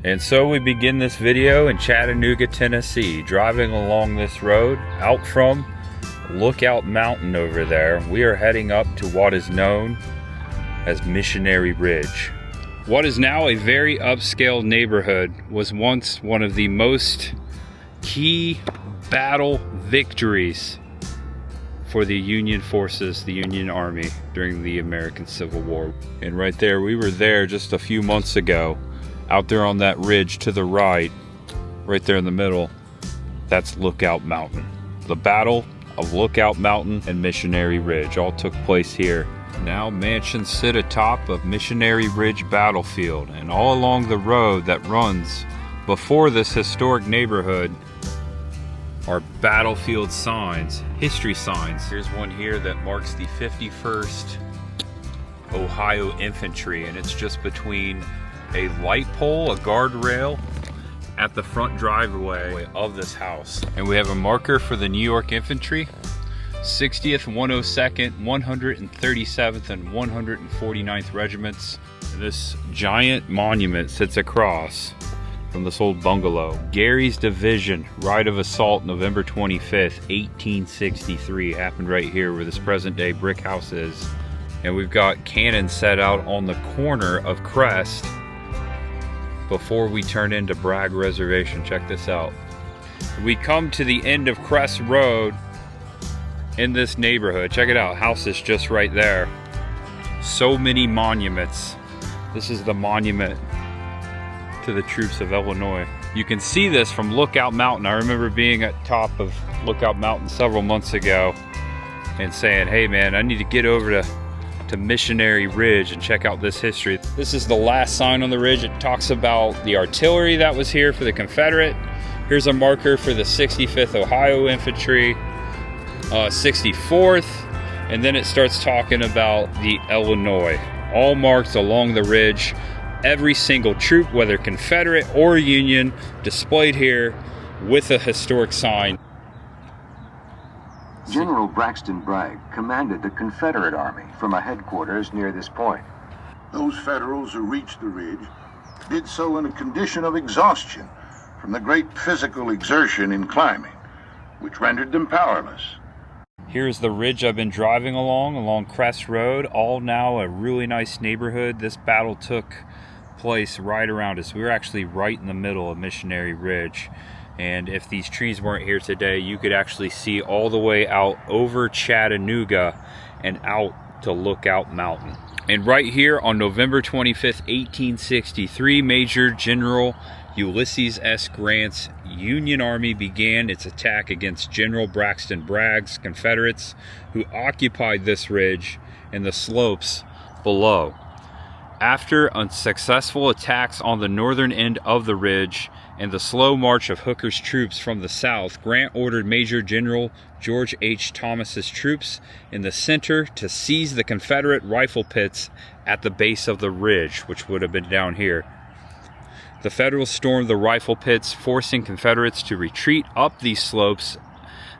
And so we begin this video in Chattanooga, Tennessee, driving along this road out from Lookout Mountain over there. We are heading up to what is known as Missionary Ridge. What is now a very upscale neighborhood was once one of the most key battle victories for the Union forces, the Union Army, during the American Civil War. And right there, we were there just a few months ago, out there on that ridge to the right there in the middle, that's Lookout Mountain. The Battle of Lookout Mountain and Missionary Ridge all took place here. Now mansions sit atop of Missionary Ridge battlefield, and all along the road that runs before this historic neighborhood are battlefield signs, history signs. Here's one here that marks the 51st Ohio Infantry, and it's just between a light pole, a guardrail, at the front driveway of this house. And we have a marker for the New York Infantry, 60th, 102nd, 137th, and 149th Regiments. And this giant monument sits across from this old bungalow. Gary's Division, Rite of Assault, November 25th, 1863. Happened right here where this present day brick house is. And we've got cannons set out on the corner of Crest before we turn into Bragg Reservation. Check this out. We come to the end of Crest Road in this neighborhood. Check it out, house is just right there. So many monuments. This is the monument to the troops of Illinois. You can see this from Lookout Mountain. I remember being at top of Lookout Mountain several months ago and saying, hey man, I need to get over to Missionary Ridge and check out this history. This is the last sign on the ridge. It talks about the artillery that was here for the Confederate. Here's a marker for the 65th Ohio Infantry, 64th, and then it starts talking about the Illinois. All marked along the ridge. Every single troop, whether Confederate or Union, displayed here with a historic sign. General Braxton Bragg commanded the Confederate Army from a headquarters near this point. Those Federals who reached the ridge did so in a condition of exhaustion from the great physical exertion in climbing, which rendered them powerless. Here's the ridge I've been driving along Crest Road, all now a really nice neighborhood. This battle took place right around us. We were actually right in the middle of Missionary Ridge. And if these trees weren't here today, you could actually see all the way out over Chattanooga and out to Lookout Mountain. And right here on November 25th, 1863, Major General Ulysses S. Grant's Union Army began its attack against General Braxton Bragg's Confederates, who occupied this ridge and the slopes below. After unsuccessful attacks on the northern end of the ridge and the slow march of Hooker's troops from the south, Grant ordered Major General George H. Thomas's troops in the center to seize the Confederate rifle pits at the base of the ridge, which would have been down here. The Federals stormed the rifle pits, forcing Confederates to retreat up these slopes.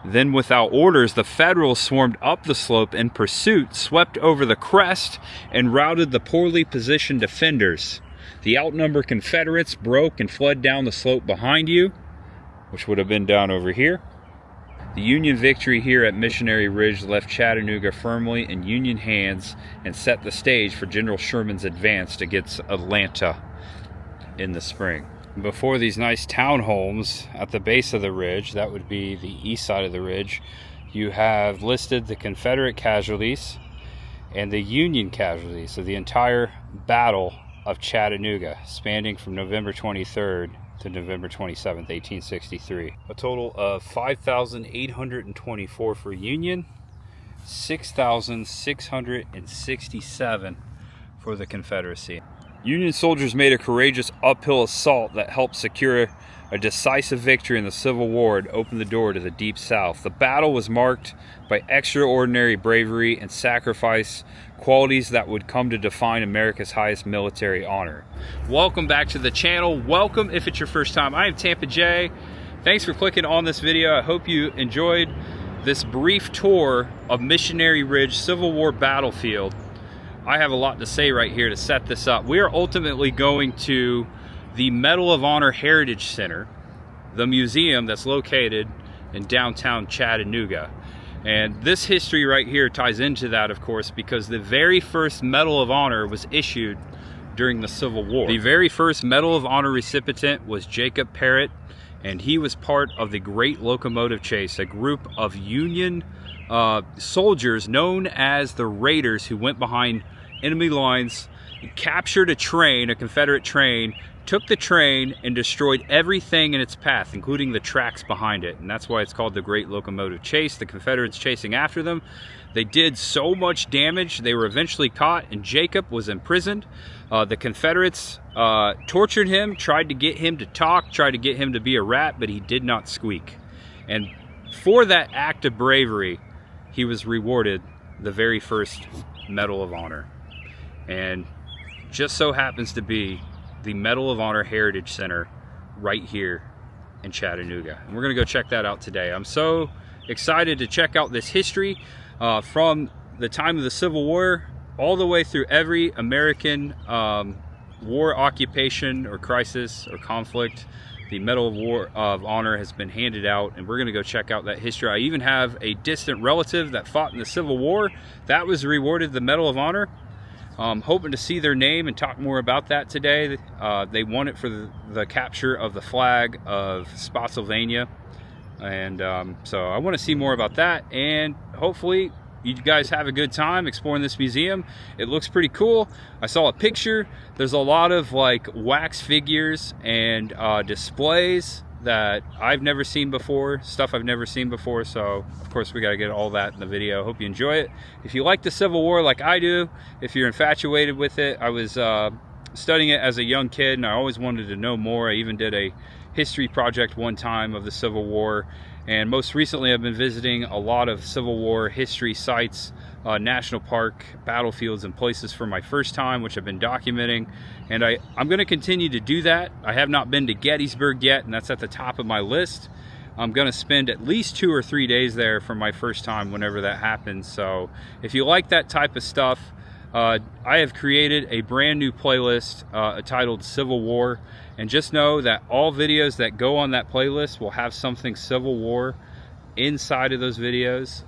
Then, without orders, the Federals swarmed up the slope in pursuit, swept over the crest, and routed the poorly positioned defenders. The outnumbered Confederates broke and fled down the slope behind you, which would have been down over here. The Union victory here at Missionary Ridge left Chattanooga firmly in Union hands and set the stage for General Sherman's advance against Atlanta in the spring. Before these nice townhomes at the base of the ridge, that would be the east side of the ridge, you have listed the Confederate casualties and the Union casualties of the entire Battle of Chattanooga, spanning from November 23rd to November 27th, 1863. A total of 5,824 for Union, 6,667 for the Confederacy. Union soldiers made a courageous uphill assault that helped secure a decisive victory in the Civil War and opened the door to the Deep South. The battle was marked by extraordinary bravery and sacrifice, qualities that would come to define America's highest military honor. Welcome back to the channel. Welcome if it's your first time. I am Tampa J. Thanks for clicking on this video. I hope you enjoyed this brief tour of Missionary Ridge Civil War battlefield. I have a lot to say right here to set this up. We are ultimately going to the Medal of Honor Heritage Center, the museum that's located in downtown Chattanooga. And this history right here ties into that, of course, because the very first Medal of Honor was issued during the Civil War. The very first Medal of Honor recipient was Jacob Parrott, and he was part of the Great Locomotive Chase, a group of Union soldiers known as the Raiders, who went behind enemy lines, captured a train, a Confederate train, took the train and destroyed everything in its path, including the tracks behind it. And that's why it's called the Great Locomotive Chase. The Confederates chasing after them. They did so much damage, they were eventually caught, and Jacob was imprisoned. The Confederates tortured him, tried to get him to talk, tried to get him to be a rat, but he did not squeak. And for that act of bravery, he was rewarded the very first Medal of Honor. And just so happens to be the Medal of Honor Heritage Center right here in Chattanooga. And we're gonna go check that out today. I'm so excited to check out this history from the time of the Civil War all the way through every American war, occupation, or crisis or conflict. The Medal of Honor has been handed out, and we're gonna go check out that history. I even have a distant relative that fought in the Civil War that was rewarded the Medal of Honor. Hoping to see their name and talk more about that today. They won it for the capture of the flag of Spotsylvania. And so I want to see more about that, and hopefully you guys have a good time exploring this museum. It looks pretty cool. I saw a picture. There's a lot of like wax figures and displays that I've never seen before, stuff I've never seen before. So of course we got to get all that in the video. Hope you enjoy it. If you like the Civil War like I do, if you're infatuated with it, I was studying it as a young kid and I always wanted to know more. I even did a history project one time of the Civil War, and most recently I've been visiting a lot of Civil War history sites, national park, battlefields, and places for my first time, which I've been documenting, and I'm going to continue to do that. I have not been to Gettysburg yet, and that's at the top of my list. I'm going to spend at least 2 or 3 days there for my first time whenever that happens. So if you like that type of stuff, I have created a brand new playlist titled Civil War, and just know that all videos that go on that playlist will have something Civil War inside of those videos.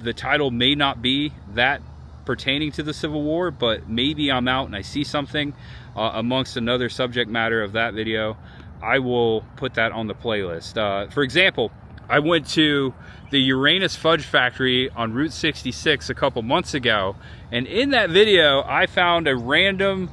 The title may not be that pertaining to the Civil War, but maybe I'm out and I see something amongst another subject matter of that video. I will put that on the playlist. For example, I went to the Uranus Fudge Factory on Route 66 a couple months ago, and in that video I found a random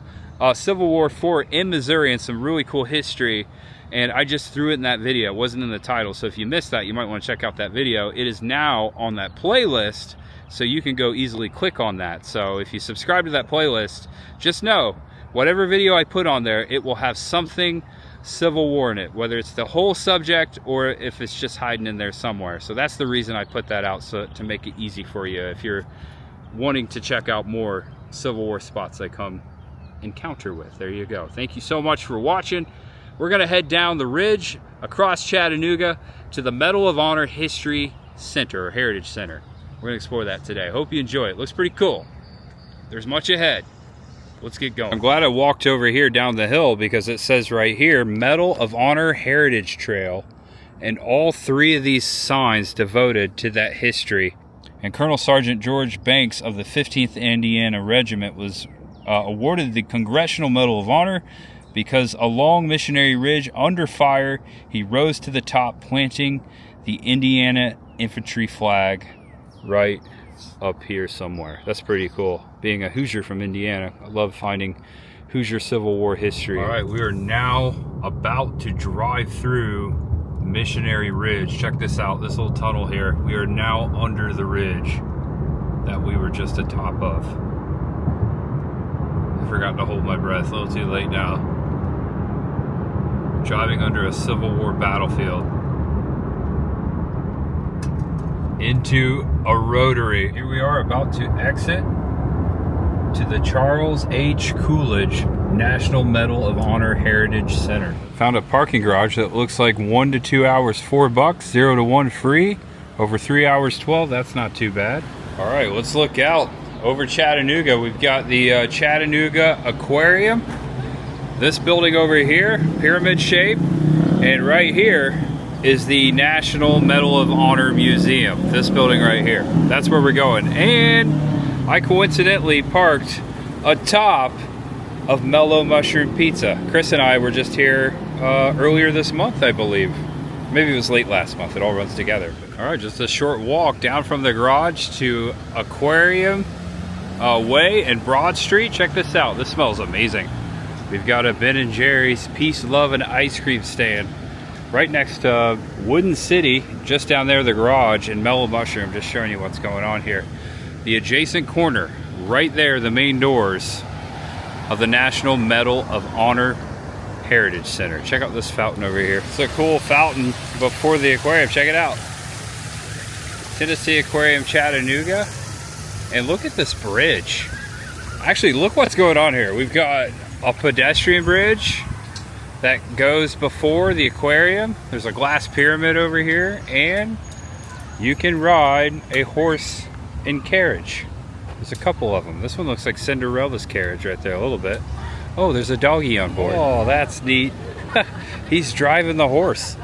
Civil War fort in Missouri and some really cool history, and I just threw it in that video. It wasn't in the title, so if you missed that, you might want to check out that video. It is now on that playlist, so you can go easily click on that. So if you subscribe to that playlist, just know whatever video I put on there, it will have something Civil War in it, whether it's the whole subject or if it's just hiding in there somewhere. So that's the reason I put that out, so to make it easy for you if you're wanting to check out more Civil War spots I come encounter with. There you go. Thank you so much for watching. We're gonna head down the ridge across Chattanooga to the Medal of Honor History Center, or Heritage Center. We're gonna explore that today. Hope you enjoy it. Looks pretty cool. There's much ahead. Let's get going. I'm glad I walked over here down the hill because it says right here, Medal of Honor Heritage Trail, and all 3 of these signs devoted to that history. And Colonel Sergeant George Banks of the 15th Indiana Regiment was awarded the Congressional Medal of Honor because along Missionary Ridge, under fire, he rose to the top, planting the Indiana infantry flag right up here somewhere. That's pretty cool. Being a Hoosier from Indiana, I love finding Hoosier Civil War history. All right, we are now about to drive through Missionary Ridge. Check this out, this little tunnel here. We are now under the ridge that we were just atop of. I forgot to hold my breath, a little too late now. Driving under a Civil War battlefield into a rotary. Here we are about to exit to the Charles H. Coolidge National Medal of Honor Heritage Center. Found a parking garage that looks like 1 to 2 hours $4, 0 to 1 free, over 3 hours 12. That's not too bad. All right, let's look out over Chattanooga. We've got the Chattanooga Aquarium, This building over here, pyramid shape, and right here is the National Medal of Honor Museum. This building right here. That's where we're going. And I coincidentally parked atop of Mellow Mushroom Pizza. Chris and I were just here earlier this month, I believe. Maybe it was late last month. It all runs together. All right, just a short walk down from the garage to Aquarium Way and Broad Street. Check this out. This smells amazing. We've got a Ben & Jerry's Peace, Love, and Ice Cream stand right next to Wooden City, just down there, the garage, and Mellow Mushroom. Just showing you what's going on here. The adjacent corner, right there, the main doors of the National Medal of Honor Heritage Center. Check out this fountain over here. It's a cool fountain before the aquarium. Check it out. Tennessee Aquarium, Chattanooga. And look at this bridge. Actually, look what's going on here. We've got a pedestrian bridge that goes before the aquarium. There's a glass pyramid over here, and you can ride a horse and carriage. There's a couple of them. This one looks like Cinderella's carriage right there a little bit. Oh, there's a doggy on board. Oh, that's neat. He's driving the horse.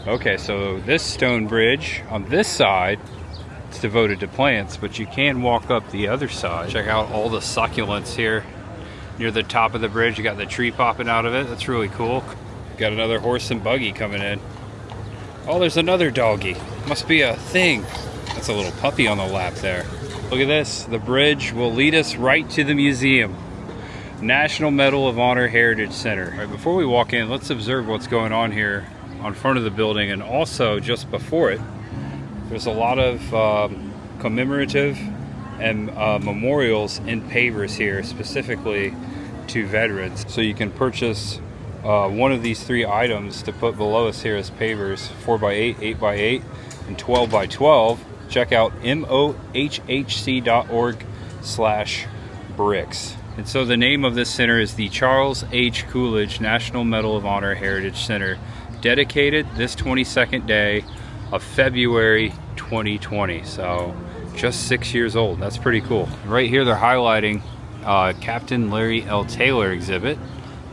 Okay, so this stone bridge on this side, it's devoted to plants, but you can walk up the other side. Check out all the succulents here. Near the top of the bridge, you got the tree popping out of it. That's really cool. Got another horse and buggy coming in. Oh, there's another doggy. Must be a thing. That's a little puppy on the lap there. Look at this. The bridge will lead us right to the museum. National Medal of Honor Heritage Center. All right, before we walk in, let's observe what's going on here on front of the building, and also just before it. There's a lot of commemorative and memorials and pavers here, specifically to veterans. So you can purchase one of these three items to put below us here as pavers: 4x8, 8x8, and 12x12. Check out mohhc.org/bricks. And so the name of this center is the Charles H. Coolidge National Medal of Honor Heritage Center, dedicated this 22nd day of February 2020. So just 6 years old. That's pretty cool. Right here they're highlighting Captain Larry L. Taylor exhibit.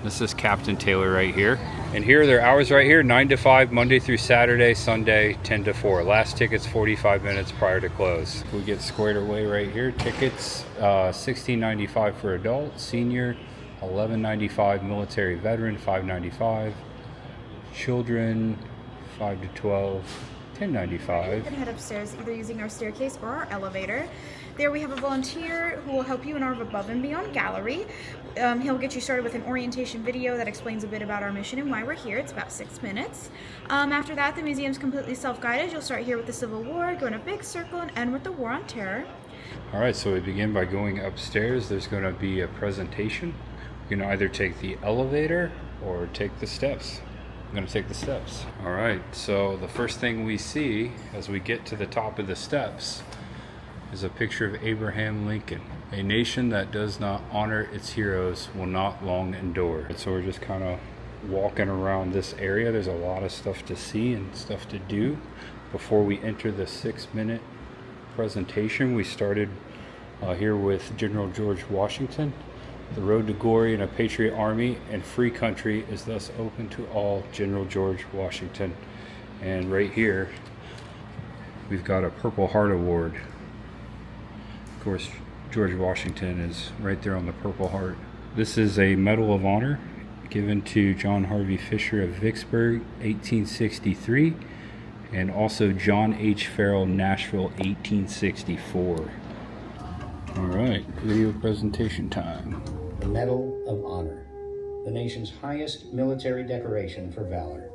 This is Captain Taylor right here. And here are their hours right here: 9 to 5, Monday through Saturday, Sunday 10 to 4. Last tickets 45 minutes prior to close. We get squared away right here. Tickets $16.95 for adult, senior $11.95, military veteran $5.95, children 5 to 12 $10.95. You can head upstairs either using our staircase or our elevator. There we have a volunteer who will help you in our Above and Beyond gallery. He'll get you started with an orientation video that explains a bit about our mission and why we're here. It's about 6 minutes. After that, the museum's completely self-guided. You'll start here with the Civil War, go in a big circle, and end with the War on Terror. All right, so we begin by going upstairs. There's going to be a presentation. You can either take the elevator or take the steps. I'm going to take the steps. All right, so the first thing we see as we get to the top of the steps is a picture of Abraham Lincoln. A nation that does not honor its heroes will not long endure. So we're just kind of walking around this area. There's a lot of stuff to see and stuff to do. Before we enter the 6-minute presentation, we started here with General George Washington. The road to glory in a patriot army and free country is thus open to all. General George Washington. And right here, we've got a Purple Heart Award. Of course, George Washington is right there on the Purple Heart. This is a Medal of Honor given to John Harvey Fisher of Vicksburg, 1863, and also John H. Farrell, Nashville, 1864. All right, video presentation time. The Medal of Honor, the nation's highest military decoration for valor.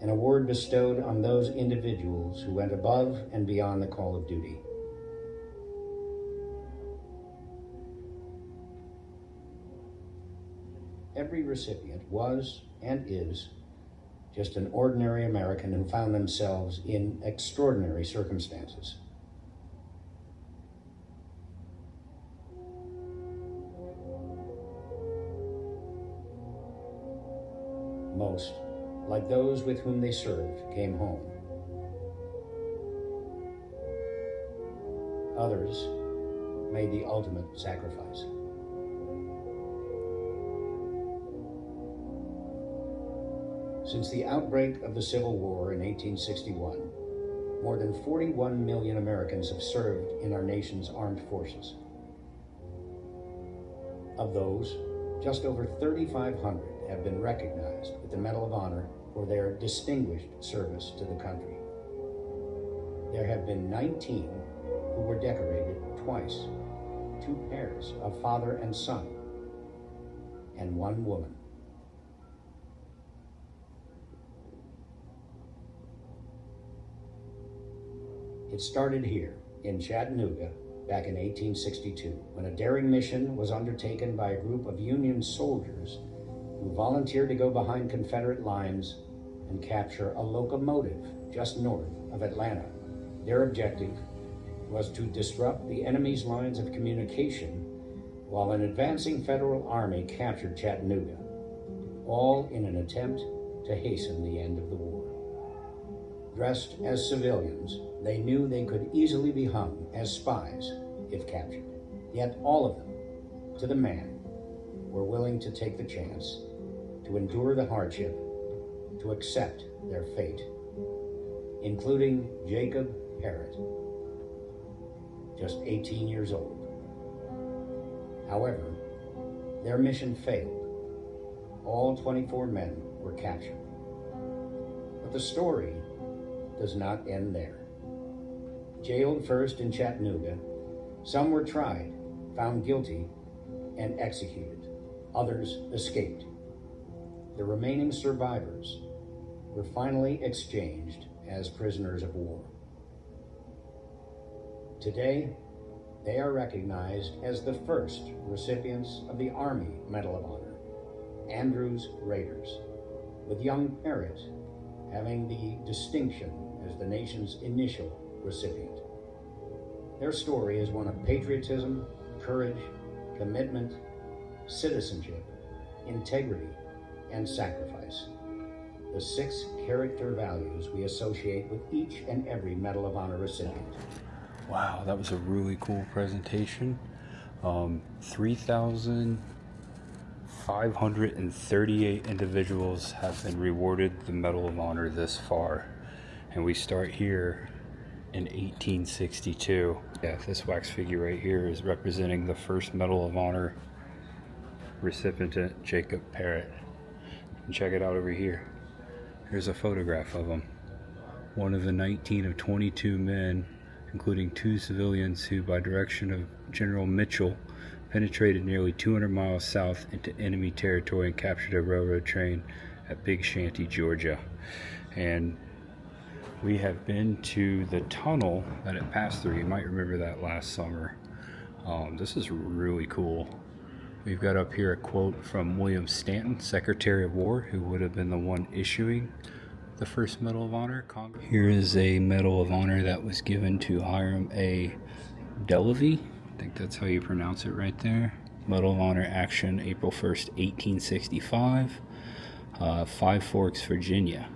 An award bestowed on those individuals who went above and beyond the call of duty. Every recipient was and is just an ordinary American who found themselves in extraordinary circumstances. Most, like those with whom they served, came home. Others made the ultimate sacrifice. Since the outbreak of the Civil War in 1861, more than 41 million Americans have served in our nation's armed forces. Of those, just over 3,500 have been recognized with the Medal of Honor for their distinguished service to the country. There have been 19 who were decorated twice, 2 pairs of father and son, and 1 woman. It started here in Chattanooga back in 1862, when a daring mission was undertaken by a group of Union soldiers who volunteered to go behind Confederate lines and capture a locomotive just north of Atlanta. Their objective was to disrupt the enemy's lines of communication while an advancing Federal Army captured Chattanooga, all in an attempt to hasten the end of the war. Dressed as civilians, they knew they could easily be hung as spies if captured. Yet all of them, to the man, were willing to take the chance, to endure the hardship, to accept their fate, including Jacob Parrott, just 18 years old. However, their mission failed. All 24 men were captured. But the story does not end there. Jailed first in Chattanooga, some were tried, found guilty, and executed. Others escaped. The remaining survivors were finally exchanged as prisoners of war. Today, they are recognized as the first recipients of the Army Medal of Honor, Andrews Raiders, with young Parrott having the distinction as the nation's initial recipient. Their story is one of patriotism, courage, commitment, citizenship, integrity, and sacrifice. The 6 character values we associate with each and every Medal of Honor recipient. Wow, that was a really cool presentation. 3,538 individuals have been rewarded the Medal of Honor this far. And we start here in 1862. Yeah, this wax figure right here is representing the first Medal of Honor recipient, Jacob Parrott. And check it out over here. Here's a photograph of him. One of the 19 of 22 men, including 2 civilians who, by direction of General Mitchell, penetrated nearly 200 miles south into enemy territory and captured a railroad train at Big Shanty, Georgia. And we have been to the tunnel that it passed through. You might remember that last summer. This is really cool. We've got up here a quote from William Stanton, Secretary of War, who would have been the one issuing the first Medal of Honor. Here is a Medal of Honor that was given to Hiram A. Delavey. I think that's how you pronounce it right there. Medal of Honor action, April 1st, 1865. 5 Forks, Virginia.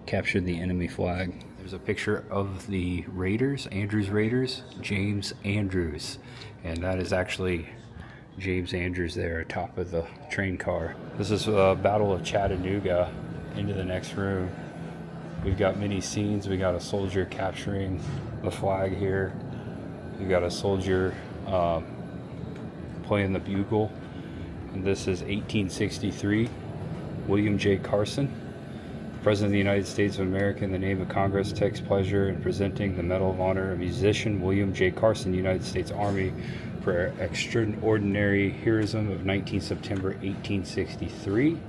Captured the enemy flag. There's a picture of the Raiders, Andrews Raiders, James Andrews. And that is actually James Andrews there atop of the train car. This is a Battle of Chattanooga. Into the next room. We've got many scenes. We got a soldier capturing the flag here. We got a soldier playing the bugle. And this is 1863. William J. Carson, President of the United States of America, in the name of Congress, takes pleasure in presenting the Medal of Honor of musician William J. Carson, United States Army, for extraordinary heroism of 19 September 1863.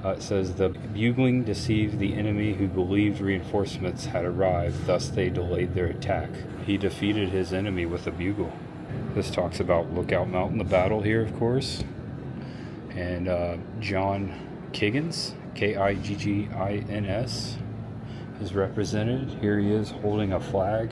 It says, the bugling deceived the enemy who believed reinforcements had arrived, thus they delayed their attack. He defeated his enemy with a bugle. This talks about Lookout Mountain, the battle here, of course. And John Kiggins, Kiggins, is represented. Here he is holding a flag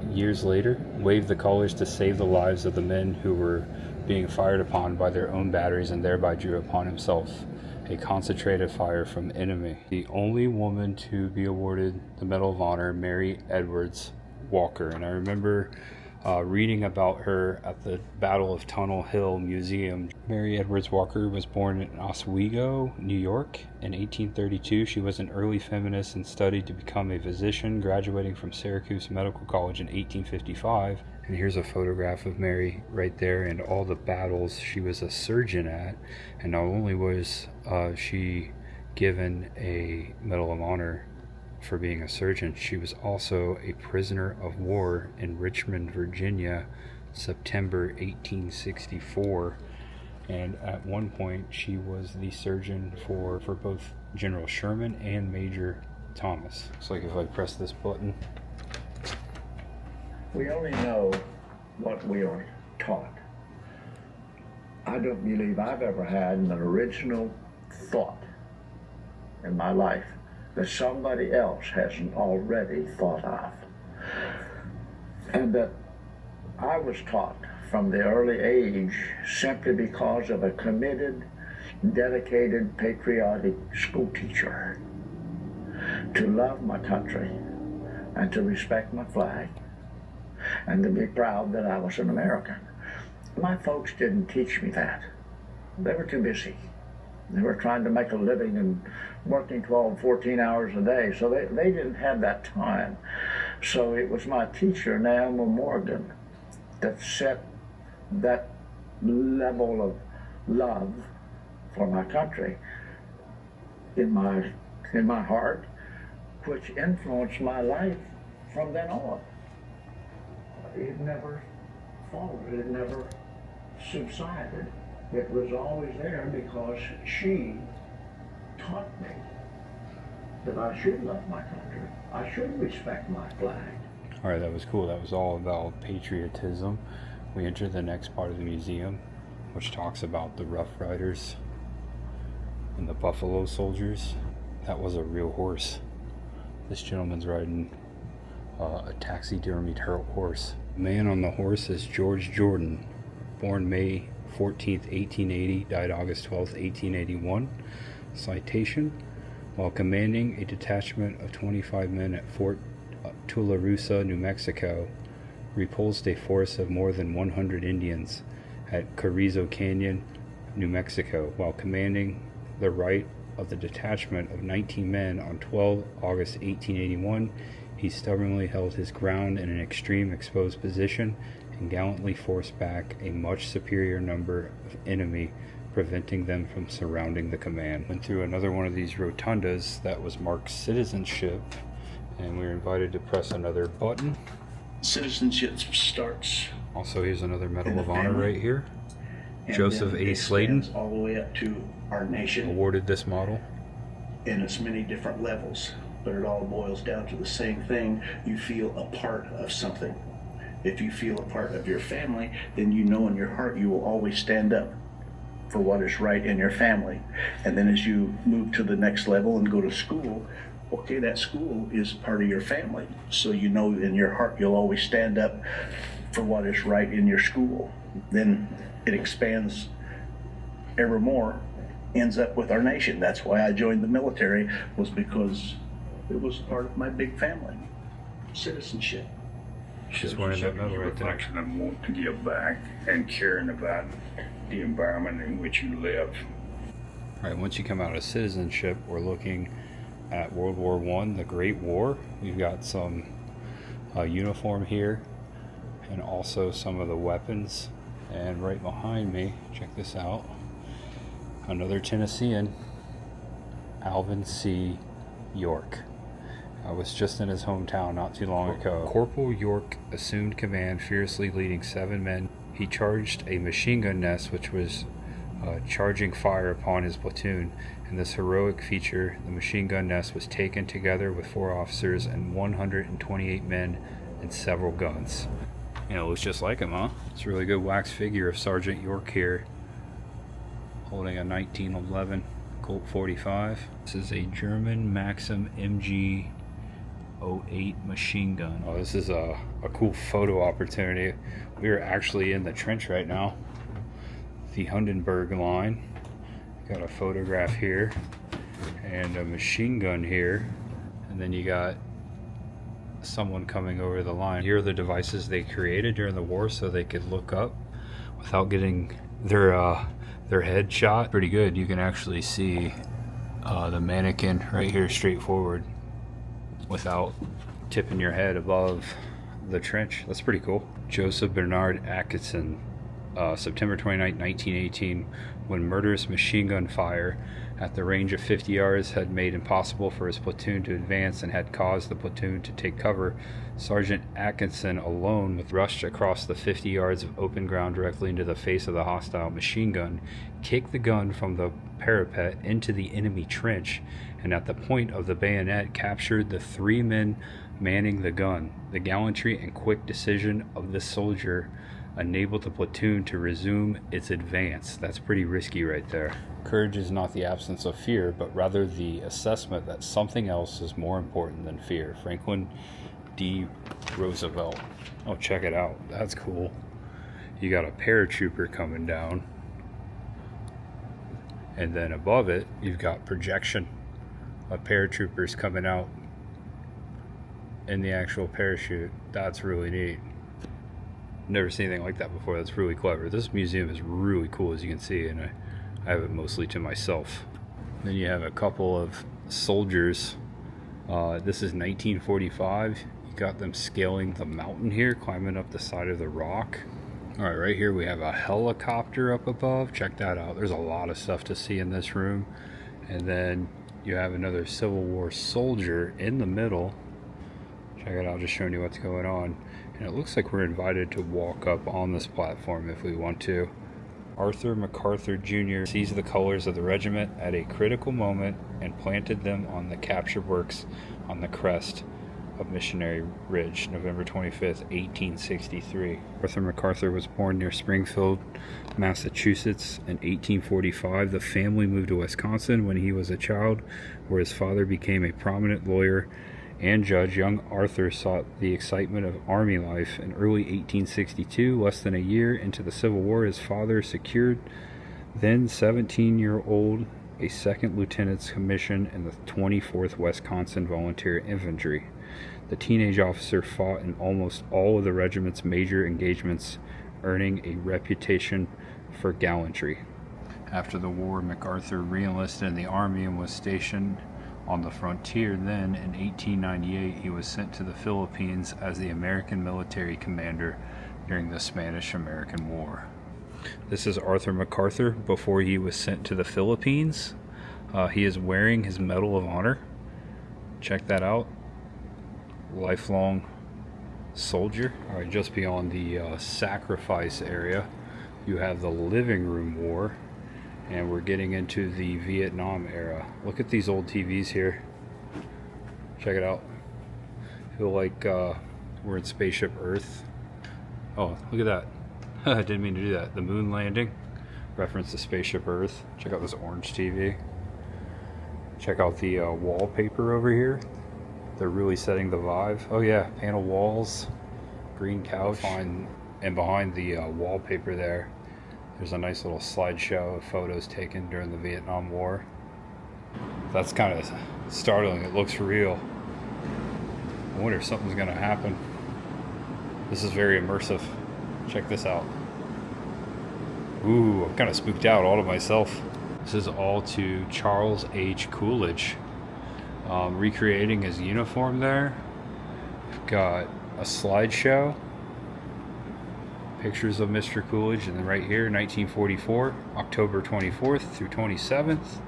years later, waved the colors to save the lives of the men who were being fired upon by their own batteries and thereby drew upon himself a concentrated fire from the enemy. The only woman to be awarded the Medal of Honor, Mary Edwards Walker. And I remember reading about her at the Battle of Tunnel Hill Museum. Mary Edwards Walker was born in Oswego, New York in 1832. She was an early feminist and studied to become a physician, graduating from Syracuse Medical College in 1855. And here's a photograph of Mary right there and all the battles she was a surgeon at. And not only was she given a Medal of Honor for being a surgeon, she was also a prisoner of war in Richmond, Virginia, September 1864. And at one point she was the surgeon for both General Sherman and Major Thomas. It's like if I press this button. We only know what we are taught. I don't believe I've ever had an original thought in my life that somebody else hasn't already thought of. And that I was taught from the early age simply because of a committed, dedicated, patriotic school teacher to love my country and to respect my flag and to be proud that I was an American. My folks didn't teach me that. They were too busy. They were trying to make a living and working 12, 14 hours a day, so they didn't have that time. So it was my teacher, Naomi Morgan, that set that level of love for my country in my heart, which influenced my life from then on. It never faltered, it never subsided. It was always there because she taught me that I should love my country. I should respect my flag. All right, that was cool. That was all about patriotism. We enter the next part of the museum, which talks about the Rough Riders and the Buffalo Soldiers. That was a real horse. This gentleman's riding a taxidermied horse. The man on the horse is George Jordan, born May 14th, 1880, died August 12th, 1881. Citation: while commanding a detachment of 25 men at Fort Tularosa, New Mexico, repulsed a force of more than 100 Indians at Carrizo Canyon, New Mexico. While commanding the right of the detachment of 19 men on 12 August 1881, he stubbornly held his ground in an extreme exposed position and gallantly forced back a much superior number of enemy, preventing them from surrounding the command. Went through another one of these rotundas that was marked citizenship, and we were invited to press another button. Citizenship starts. Also, here's another Medal of Honor family. right here. And Joseph then A. it Sladen spans all the way up to our nation awarded this model. in its many different levels, but it all boils down to the same thing. You feel a part of something. If you feel a part of your family, then you know in your heart you will always stand up for what is right in your family. And then as you move to the next level and go to school, okay, that school is part of your family. So you know in your heart you'll always stand up for what is right in your school. Then it expands ever more, ends up with our nation. That's why I joined the military, was because it was part of my big family. Citizenship. Just wearing that medal right there. Reflection of wanting to give back and caring about the environment in which you live. All right, once you come out of citizenship, we're looking at World War I, the Great War. We've got some uniform here and also some of the weapons. And right behind me, check this out, another Tennessean, Alvin C. York. I was just in his hometown not too long ago. Corporal York assumed command, fiercely leading 7 men. He charged a machine gun nest which was charging fire upon his platoon. In this heroic feature, the machine gun nest was taken together with 4 officers and 128 men and several guns. You know, it looks just like him, huh? It's a really good wax figure of Sergeant York here, holding a 1911 Colt 45. This is a German Maxim MG 08 machine gun. Oh, this is a cool photo opportunity. We are actually in the trench right now. The Hindenburg line. Got a photograph here and a machine gun here, and then you got someone coming over the line. Here are the devices they created during the war so they could look up without getting their head shot. Pretty good. You can actually see the mannequin right here straight forward without tipping your head above the trench. That's pretty cool. Joseph Bernard Atkinson, September 29, 1918, when murderous machine gun fire at the range of 50 yards had made impossible for his platoon to advance and had caused the platoon to take cover, Sergeant Atkinson alone rushed across the 50 yards of open ground directly into the face of the hostile machine gun, kicked the gun from the parapet into the enemy trench, and at the point of the bayonet captured the 3 men manning the gun. The gallantry and quick decision of this soldier enabled the platoon to resume its advance. That's pretty risky right there. Courage is not the absence of fear, but rather the assessment that something else is more important than fear. Franklin D. Roosevelt. Oh, check it out. That's cool. You got a paratrooper coming down, and then above it, you've got projection of paratroopers coming out in the actual parachute. That's really neat. Never seen anything like that before. That's really clever. This museum is really cool, as you can see, and I have it mostly to myself. Then you have a couple of soldiers. This is 1945. You got them scaling the mountain here, climbing up the side of the rock. All right, right here we have a helicopter up above. Check that out. There's a lot of stuff to see in this room. And then you have another Civil War soldier in the middle. Check it out, just showing you what's going on. And it looks like we're invited to walk up on this platform if we want to. Arthur MacArthur Jr. seized the colors of the regiment at a critical moment and planted them on the captured works on the crest of Missionary Ridge, November 25th, 1863. Arthur MacArthur was born near Springfield, Massachusetts in 1845. The family moved to Wisconsin when he was a child, where his father became a prominent lawyer and judge. Young Arthur sought the excitement of Army life. In early 1862, less than a year into the Civil War, his father secured then 17-year-old a second lieutenant's commission in the 24th Wisconsin Volunteer Infantry. The teenage officer fought in almost all of the regiment's major engagements, earning a reputation for gallantry. After the war, MacArthur re-enlisted in the Army and was stationed on the frontier. Then, in 1898, he was sent to the Philippines as the American military commander during the Spanish-American War. This is Arthur MacArthur before he was sent to the Philippines. He is wearing his Medal of Honor. Check that out. Lifelong soldier. All right, just beyond the sacrifice area, you have the living room war. And we're getting into the Vietnam era. Look at these old TVs here. Check it out. I feel like we're in Spaceship Earth. Oh, look at that. I didn't mean to do that. The moon landing. Reference to Spaceship Earth. Check out this orange TV. Check out the wallpaper over here. They're really setting the vibe. Oh yeah, panel walls, green couch. And behind the wallpaper there, there's a nice little slideshow of photos taken during the Vietnam War. That's kind of startling. It looks real. I wonder if something's going to happen. This is very immersive. Check this out. Ooh, I'm kind of spooked out all to myself. This is all to Charles H. Coolidge. Recreating his uniform there. We've got a slideshow. Pictures of Mr. Coolidge, and then right here, 1944, October 24th through 27th,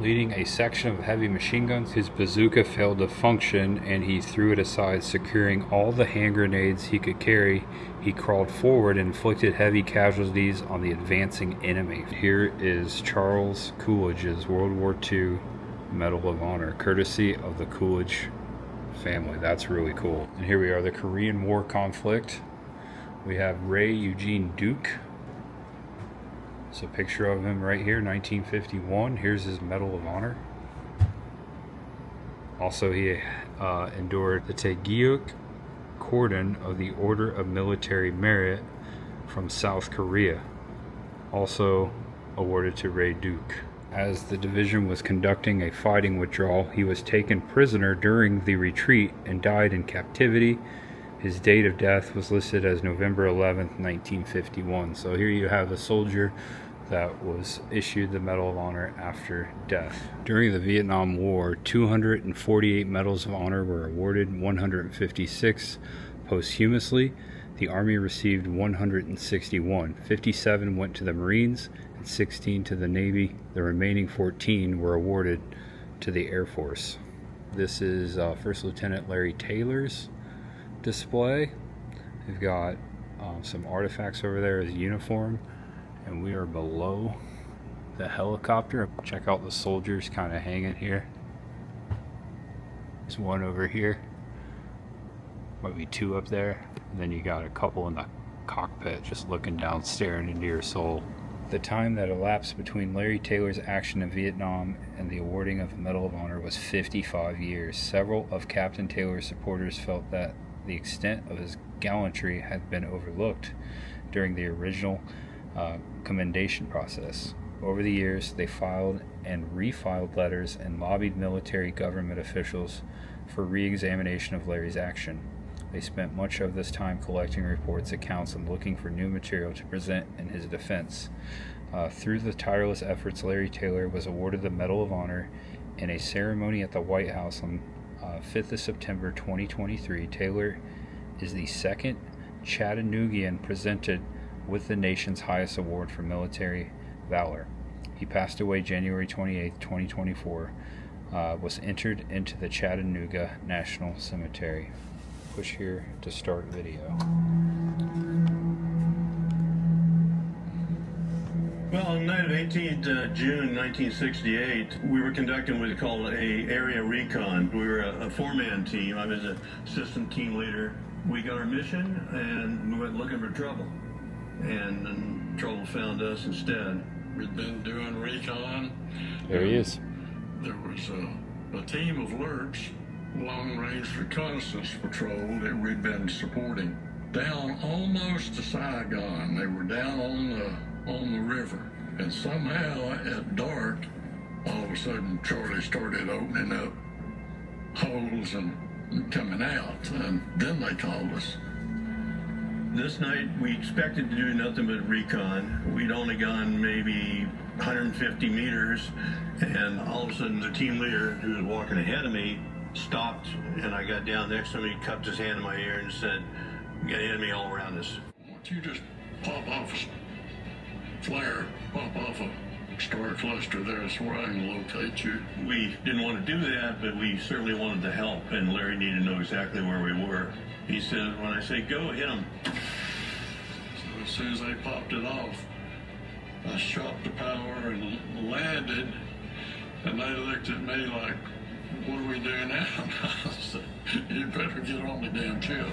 leading a section of heavy machine guns. His bazooka failed to function, and he threw it aside, securing all the hand grenades he could carry. He crawled forward and inflicted heavy casualties on the advancing enemy. Here is Charles Coolidge's World War II Medal of Honor, courtesy of the Coolidge family. That's really cool. And here we are, the Korean War conflict. We have Ray Eugene Duke. It's a picture of him right here, 1951. Here's his Medal of Honor. Also, he endured the Taegeuk Cordon of the Order of Military Merit from South Korea. Also awarded to Ray Duke. As the division was conducting a fighting withdrawal, he was taken prisoner during the retreat and died in captivity. His date of death was listed as November 11th, 1951. So here you have a soldier that was issued the Medal of Honor after death. During the Vietnam War, 248 Medals of Honor were awarded, 156 posthumously. The Army received 161. 57 went to the Marines and 16 to the Navy. The remaining 14 were awarded to the Air Force. This is First Lieutenant Larry Taylor's display. They've got some artifacts over there as uniform, and we are below the helicopter. Check out the soldiers kind of hanging here. There's one over here, might be two up there, and then you got a couple in the cockpit just looking down, staring into your soul. The time that elapsed between Larry Taylor's action in Vietnam and the awarding of the Medal of Honor was 55 years. Several of Captain Taylor's supporters felt that the extent of his gallantry had been overlooked during the original commendation process. Over the years, they filed and refiled letters and lobbied military government officials for re-examination of Larry's action. They spent much of this time collecting reports, accounts, and looking for new material to present in his defense. Through the tireless efforts, Larry Taylor was awarded the Medal of Honor in a ceremony at the White House on 5th of September 2023. Taylor is the second Chattanoogan presented with the nation's highest award for military valor. He passed away January 28, 2024, was entered into the Chattanooga National Cemetery. Push here to start video. Well, on the night of 18th June 1968, we were conducting what we called a area recon. We were a four-man team. I was an assistant team leader. We got our mission and we went looking for trouble. And then trouble found us instead. We'd been doing recon. There he is. There was a team of LRPs, long-range reconnaissance patrol, that we'd been supporting down almost to Saigon. They were down on the river, and somehow at dark, all of a sudden Charlie started opening up holes and coming out, and then they called us. This night, we expected to do nothing but recon. We'd only gone maybe 150 meters, and all of a sudden the team leader, who was walking ahead of me, stopped, and I got down next to him. He cupped his hand in my ear and said, "We got enemy all around us." Why don't you just pop off a flare, pop off a star cluster there, so where I can locate you. We didn't want to do that, but we certainly wanted to help, and Larry needed to know exactly where we were. He said, when I say go, hit him. So as soon as they popped it off, I shot the power and landed, and they looked at me like, "What do we do now?" I said, "You better get on the damn ship."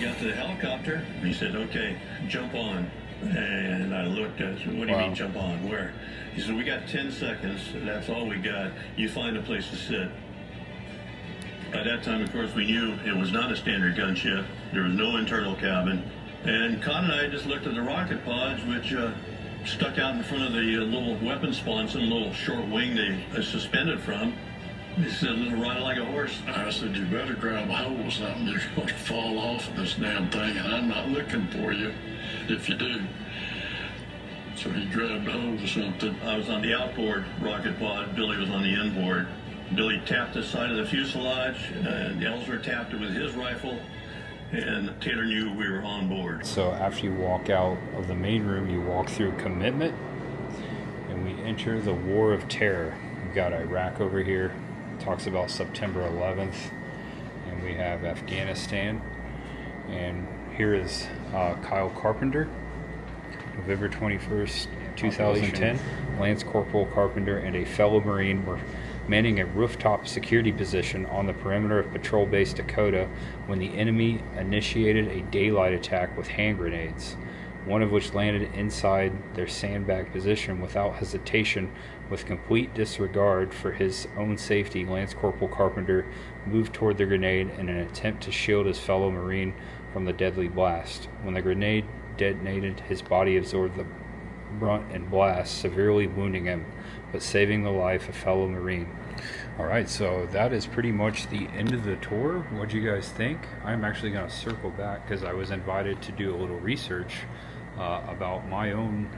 Got to the helicopter. He said, "Okay, jump on." And I looked at him. "What do you mean jump on? Where?" He said, "We got 10 seconds. That's all we got. You find a place to sit." By that time, of course, we knew it was not a standard gunship. There was no internal cabin. And Con and I just looked at the rocket pods, which stuck out in front of the little weapon sponson, little short wing they suspended from. He said, "Ride like a horse." I said, "You better grab a hold of something. You're going to fall off of this damn thing, and I'm not looking for you if you do." So he grabbed a hold of something. I was on the outboard rocket pod. Billy was on the inboard. Billy tapped the side of the fuselage, and Ellsworth tapped it with his rifle, and Taylor knew we were on board. So after you walk out of the main room, you walk through commitment, and we enter the War of Terror. We've got Iraq over here. It talks about September 11th, and we have Afghanistan. And here is Kyle Carpenter, November 21st, 2010. Lance Corporal Carpenter and a fellow Marine were manning a rooftop security position on the perimeter of Patrol Base Dakota when the enemy initiated a daylight attack with hand grenades, one of which landed inside their sandbag position. Without hesitation, with complete disregard for his own safety, Lance Corporal Carpenter moved toward the grenade in an attempt to shield his fellow Marine from the deadly blast. When the grenade detonated, his body absorbed the Brunt and blast, severely wounding him, but saving the life of fellow Marine. Alright, so that is pretty much the end of the tour. What do you guys think? I'm actually going to circle back because I was invited to do a little research about my own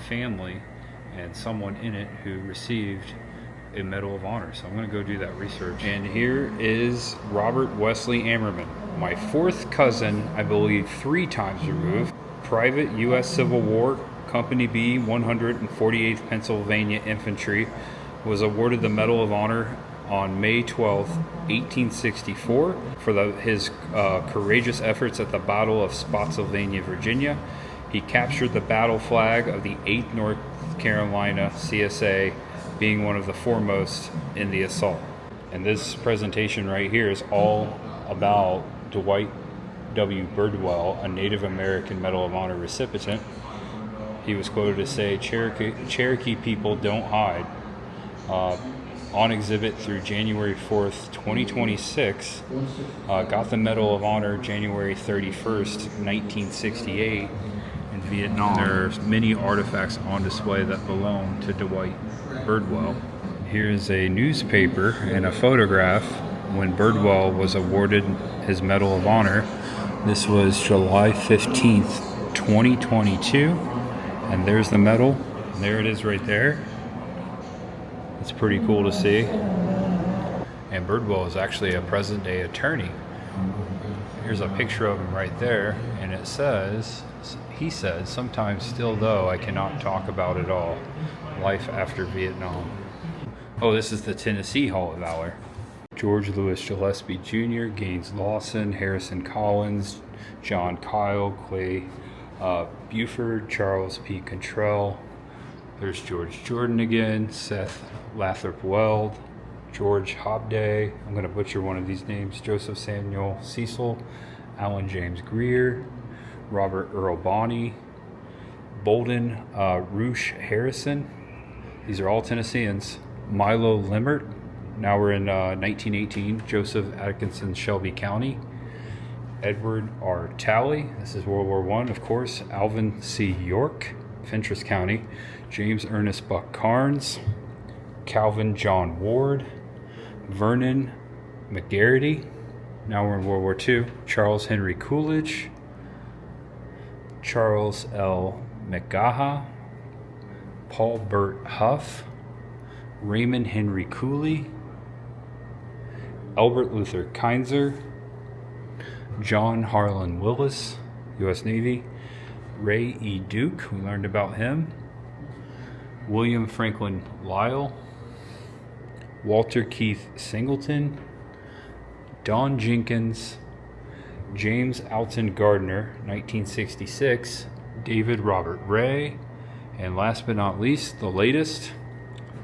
family and someone in it who received a Medal of Honor. So I'm going to go do that research. And here is Robert Wesley Ammerman, my fourth cousin, I believe 3 times removed. Private U.S. Civil War, Company B, 148th Pennsylvania Infantry, was awarded the Medal of Honor on May 12, 1864 for his courageous efforts at the Battle of Spotsylvania, Virginia. He captured the battle flag of the 8th North Carolina CSA, being one of the foremost in the assault. And this presentation right here is all about Dwight W. Birdwell, a Native American Medal of Honor recipient. He was quoted to say, Cherokee people don't hide. On exhibit through January 4th, 2026, got the Medal of Honor January 31st, 1968 in Vietnam. There's many artifacts on display that belong to Dwight Birdwell. Here's a newspaper and a photograph when Birdwell was awarded his Medal of Honor. This was July 15th, 2022, and there's the medal. There it is right there. It's pretty cool to see. And Birdwell is actually a present-day attorney. Here's a picture of him right there, and it says, he says, sometimes still though I cannot talk about it all. Life after Vietnam. Oh, this is the Tennessee Hall of Valor. George Louis Gillespie Jr., Gaines Lawson, Harrison Collins, John Kyle, Clay Buford, Charles P. Cantrell. There's George Jordan again, Seth Lathrop Weld, George Hobday, I'm going to butcher one of these names, Joseph Samuel Cecil, Alan James Greer, Robert Earl Bonney, Bolden Roosh Harrison. These are all Tennesseans. Milo Limmert, now we're in 1918, Joseph Atkinson, Shelby County. Edward R. Talley, this is World War I, of course. Alvin C. York, Fentress County. James Ernest Buck Carnes, Calvin John Ward, Vernon McGarity, now we're in World War II. Charles Henry Coolidge, Charles L. McGaha, Paul Burt Huff, Raymond Henry Cooley, Albert Luther Kaiser, John Harlan Willis, U.S. Navy, Ray E. Duke, we learned about him, William Franklin Lyle, Walter Keith Singleton, Don Jenkins, James Alton Gardner, 1966, David Robert Ray, and last but not least, the latest,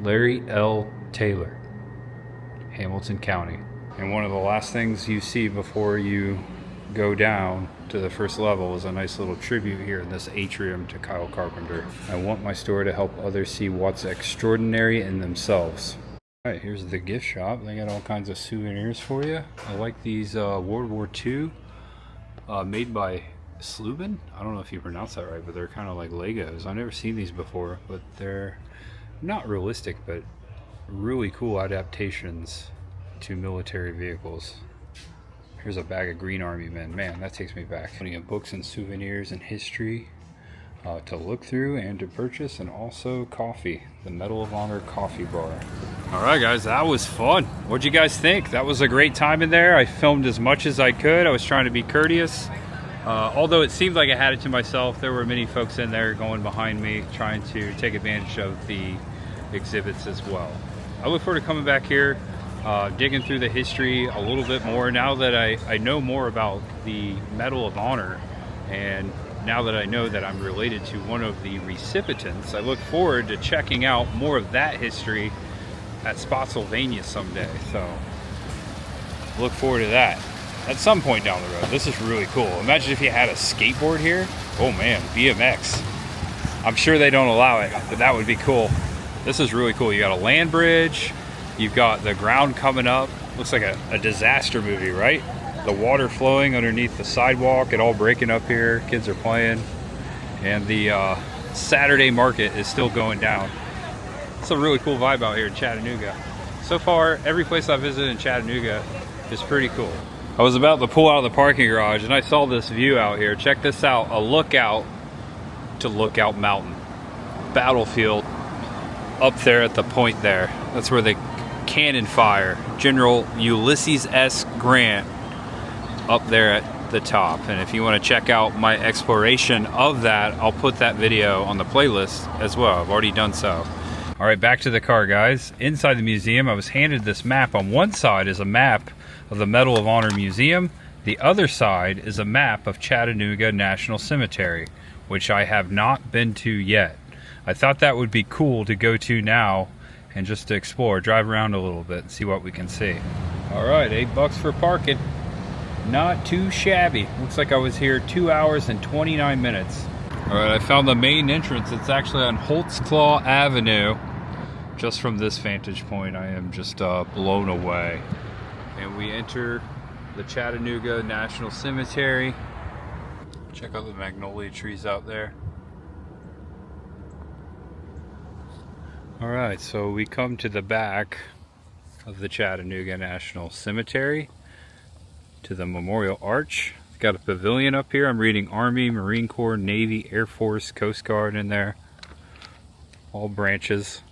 Larry L. Taylor, Hamilton County. And one of the last things you see before you go down to the first level is a nice little tribute here in this atrium to Kyle Carpenter. I want my store to help others see what's extraordinary in themselves. Alright, here's the gift shop. They got all kinds of souvenirs for you. I like these World War II made by Slubin. I don't know if you pronounce that right, but they're kind of like Legos. I've never seen these before, but they're not realistic, but really cool adaptations to military vehicles. Here's a bag of Green Army men. Man, that takes me back. Plenty of books and souvenirs and history to look through and to purchase, and also coffee. The Medal of Honor coffee bar. Alright guys, that was fun. What'd you guys think? That was a great time in there. I filmed as much as I could. I was trying to be courteous. Although it seemed like I had it to myself, there were many folks in there going behind me trying to take advantage of the exhibits as well. I look forward to coming back here, digging through the history a little bit more now that I know more about the Medal of Honor, and now that I know that I'm related to one of the recipients. I look forward to checking out more of that history at Spotsylvania someday. So look forward to that at some point down the road. This is really cool. Imagine if you had a skateboard here. Oh man, BMX. I'm sure they don't allow it, but that would be cool. This is really cool. You got a land bridge. You've got the ground coming up. Looks like a disaster movie, right? The water flowing underneath the sidewalk, it all breaking up here. Kids are playing. And the Saturday market is still going down. It's a really cool vibe out here in Chattanooga. So far, every place I visited in Chattanooga is pretty cool. I was about to pull out of the parking garage and I saw this view out here. Check this out, a lookout to Lookout Mountain. Battlefield up there at the point there. That's where the cannon fire. General Ulysses S. Grant up there at the top. And if you want to check out my exploration of that, I'll put that video on the playlist as well. I've already done so. All right, back to the car, guys. Inside the museum, I was handed this map. On one side is a map of the Medal of Honor Museum. The other side is a map of Chattanooga National Cemetery, which I have not been to yet. I thought that would be cool to go to now and just to explore, drive around a little bit and see what we can see. All right, $8 for parking. Not too shabby. Looks like I was here 2 hours and 29 minutes. All right, I found the main entrance. It's actually on Holtzclaw Avenue. Just from this vantage point, I am just blown away. And we enter the Chattanooga National Cemetery. Check out the magnolia trees out there. All right, so we come to the back of the Chattanooga National Cemetery, to the Memorial Arch. It's got a pavilion up here. I'm reading Army, Marine Corps, Navy, Air Force, Coast Guard in there. All branches.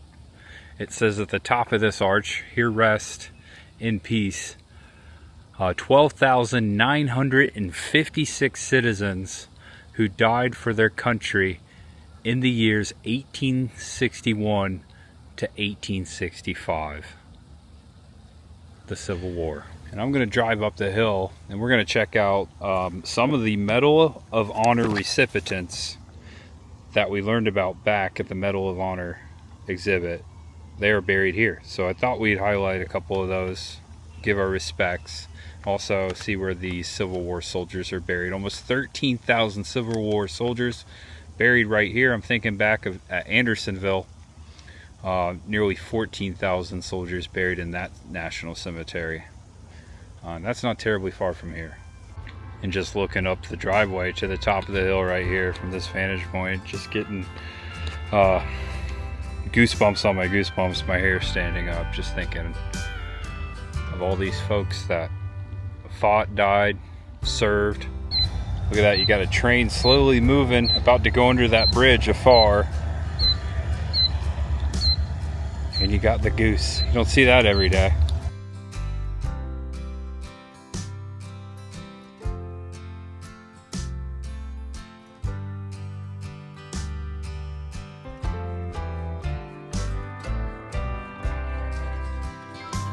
It says at the top of this arch, "Here rest in peace 12,956 citizens who died for their country in the years 1861 to 1865. The Civil War." And I'm going to drive up the hill and we're going to check out some of the Medal of Honor recipients that we learned about back at the Medal of Honor exhibit. They are buried here. So I thought we'd highlight a couple of those, give our respects. Also see where the Civil War soldiers are buried. Almost 13,000 Civil War soldiers buried right here. I'm thinking back of at Andersonville, nearly 14,000 soldiers buried in that national cemetery. That's not terribly far from here. And just looking up the driveway to the top of the hill right here from this vantage point, just getting goosebumps on my goosebumps, my hair standing up, just thinking of all these folks that fought, died, served. Look at that, you got a train slowly moving, about to go under that bridge afar. And you got the goose. You don't see that every day.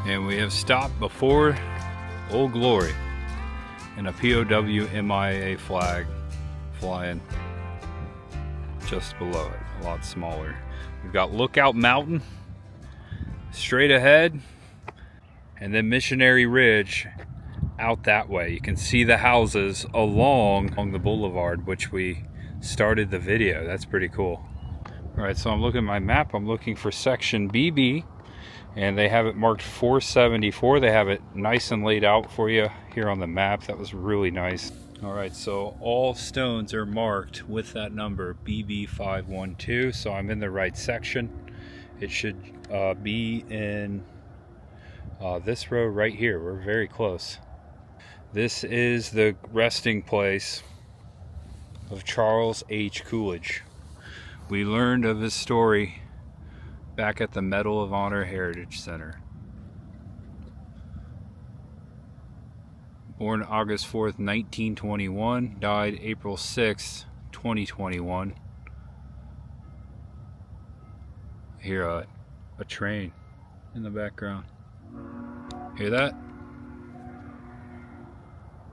And we have stopped before Old Glory and a POW MIA flag flying just below it, a lot smaller. We've got Lookout Mountain straight ahead, and then Missionary Ridge out that way. You can see the houses along the boulevard, which we started the video. That's pretty cool. All right, so I'm looking at my map. I'm looking for section BB, and they have it marked 474. They have it nice and laid out for you here on the map. That was really nice. All right, so all stones are marked with that number, BB512, so I'm in the right section. It should be in this row right here. We're very close. This is the resting place of Charles H. Coolidge. We learned of his story back at the Medal of Honor Heritage Center. Born August 4th, 1921, died April 6th, 2021. I hear a train in the background. Hear that?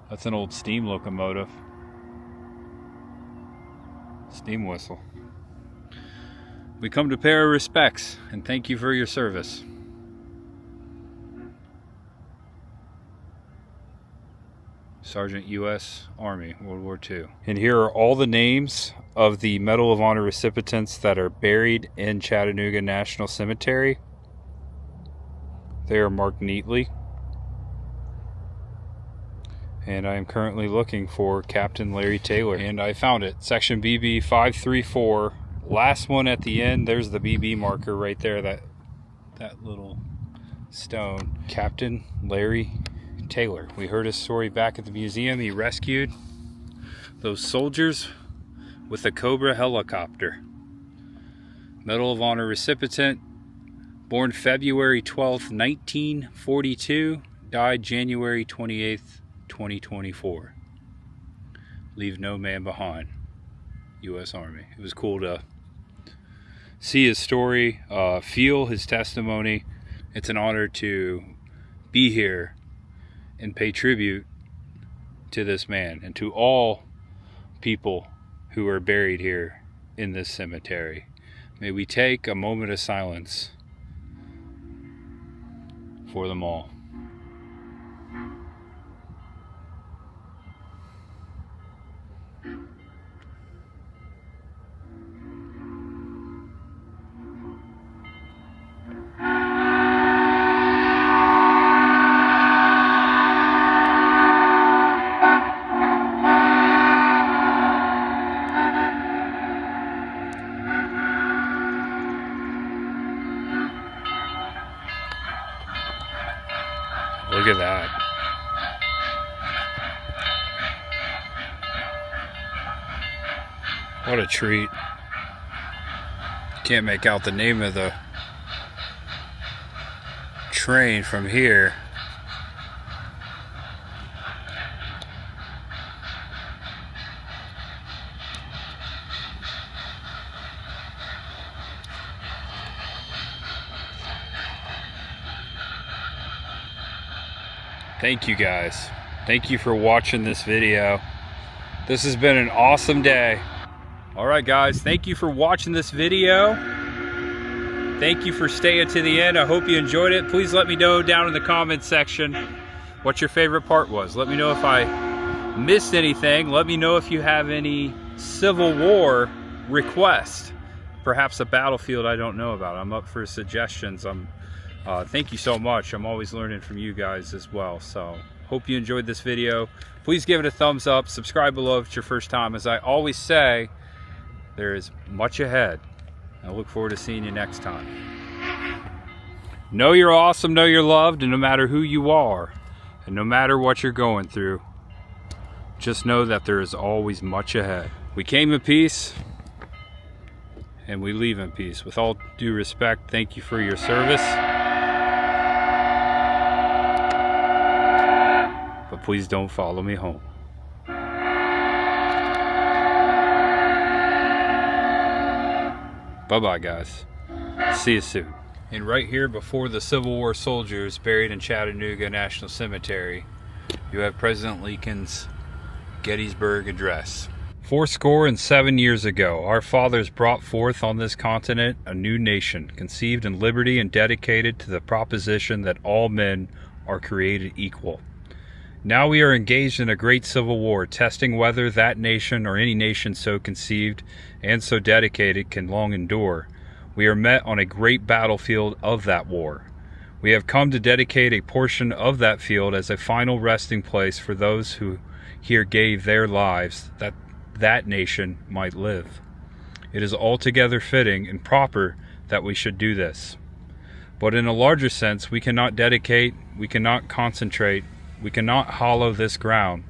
That's an old steam locomotive. Steam whistle. We come to pay our respects and thank you for your service. Sergeant U.S. Army, World War II. And here are all the names of the Medal of Honor recipients that are buried in Chattanooga National Cemetery. They are marked neatly. And I am currently looking for Captain Larry Taylor. And I found it. Section BB 534, Last one at the end, there's the BB marker right there, that little stone. Captain Larry Taylor. We heard his story back at the museum. He rescued those soldiers with a Cobra helicopter. Medal of Honor recipient, born February 12th, 1942, died January 28th, 2024. Leave no man behind. U.S. Army. It was cool to see his story, feel his testimony. It's an honor to be here and pay tribute to this man and to all people who are buried here in this cemetery. May we take a moment of silence for them all. Look at that. What a treat. Can't make out the name of the train from here. Thank you guys. Thank you for watching this video. This has been an awesome day. Alright guys, thank you for watching this video. Thank you for staying to the end. I hope you enjoyed it. Please let me know down in the comments section what your favorite part was. Let me know if I missed anything. Let me know if you have any Civil War requests. Perhaps a battlefield I don't know about. I'm up for suggestions. Thank you so much. I'm always learning from you guys as well. So hope you enjoyed this video. Please give it a thumbs up. Subscribe below if it's your first time. As I always say, there is much ahead. I look forward to seeing you next time. Know you're awesome, know you're loved, and no matter who you are, and no matter what you're going through, just know that there is always much ahead. We came in peace, and we leave in peace. With all due respect, thank you for your service. But please don't follow me home. Bye-bye, guys. See you soon. And right here before the Civil War soldiers buried in Chattanooga National Cemetery, you have President Lincoln's Gettysburg Address. 77 years ago, our fathers brought forth on this continent a new nation, conceived in liberty and dedicated to the proposition that all men are created equal. Now we are engaged in a great civil war, testing whether that nation or any nation so conceived and so dedicated can long endure. We are met on a great battlefield of that war. We have come to dedicate a portion of that field as a final resting place for those who here gave their lives that that nation might live. It is altogether fitting and proper that we should do this. But in a larger sense, we cannot dedicate, we cannot concentrate, we cannot hollow this ground.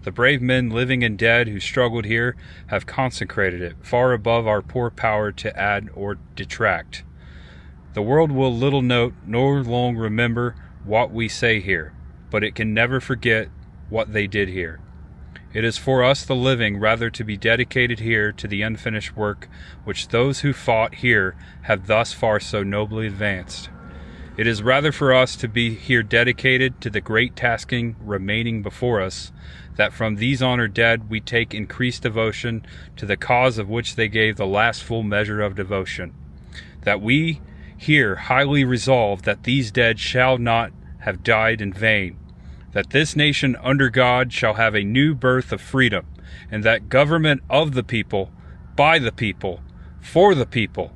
The brave men living and dead who struggled here have consecrated it, far above our poor power to add or detract. The world will little note nor long remember what we say here, but it can never forget what they did here. It is for us the living rather to be dedicated here to the unfinished work which those who fought here have thus far so nobly advanced. It is rather for us to be here dedicated to the great tasking remaining before us, that from these honored dead we take increased devotion to the cause of which they gave the last full measure of devotion. That we here highly resolve that these dead shall not have died in vain, that this nation under God shall have a new birth of freedom, and that government of the people, by the people, for the people,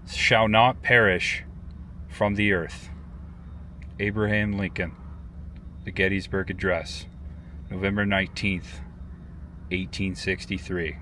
shall not perish from the earth. Abraham Lincoln, the Gettysburg Address, November 19th, 1863.